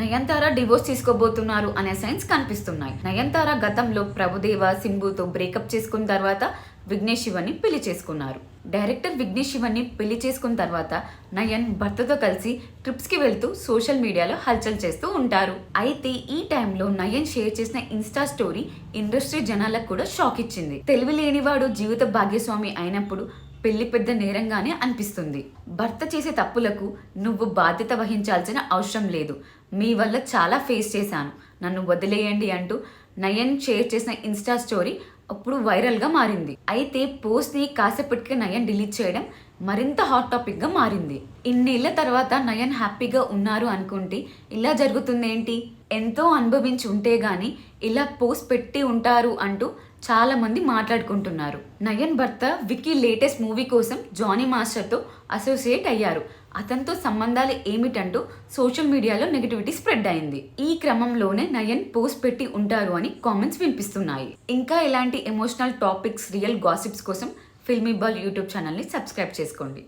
Nayanthara divorce తీసుకోబోతున్నారు అనే science కనిపిస్తున్నాయి. నయనతార గతంలో ప్రభుదేవ, సింబుతో బ్రేకప్ చేసుకున్న తర్వాత విఘ్నేష్ శివన్ని పెళ్లి చేసుకున్నారు. డైరెక్టర్ విఘ్నేష్ శివన్ని పెళ్లి చేసుకున్న తర్వాత నయన్ భర్తతో కలిసి ట్రిప్స్కి వెళ్తూ సోషల్ మీడియాలో హల్చల్ చేస్తూ ఉంటారు. అయితే ఈ టైంలో నయన్ షేర్ చేసిన ఇన్స్టా స్టోరీ ఇండస్ట్రీ జనాలకు కూడా షాక్ ఇచ్చింది. తెలివి లేనివాడు జీవిత భాగ్యస్వామి అయినప్పుడు పెళ్లి పెద్ద నేరంగానే అనిపిస్తుంది. భర్త చేసే తప్పులకు నువ్వు బాధ్యత వహించాల్సిన అవసరం లేదు. మీ వల్ల చాలా ఫేస్ చేశాను, నన్ను వదిలేయండి అంటూ నయన్ షేర్ చేసిన ఇన్స్టా స్టోరీ అప్పుడు వైరల్గా మారింది. అయితే పోస్ట్ని కాసేపటికి నయన్ డిలీట్ చేయడం మరింత హాట్ టాపిక్గా మారింది. ఇన్నేళ్ల తర్వాత నయన్ హ్యాపీగా ఉన్నారు అనుకుంటే ఇలా జరుగుతుందేంటి? ఎంతో అనుభవించి ఉంటే గానీ ఇలా పోస్ట్ పెట్టి ఉంటారు అంటూ చాలా మంది మాట్లాడుకుంటున్నారు. నయన్ భర్త విక్కీ లేటెస్ట్ మూవీ కోసం జానీ మాస్టర్తో అసోసియేట్ అయ్యారు. అతనితో సంబంధాలు ఏమిటంటూ సోషల్ మీడియాలో నెగిటివిటీ స్ప్రెడ్ అయింది. ఈ క్రమంలోనే నయన్ పోస్ట్ పెట్టి ఉంటారు అని కామెంట్స్ వినిపిస్తున్నాయి. ఇంకా ఇలాంటి ఎమోషనల్ టాపిక్స్, రియల్ గాసిప్స్ కోసం ఫిల్మీ బాల్ యూట్యూబ్ ఛానల్ని సబ్స్క్రైబ్ చేసుకోండి.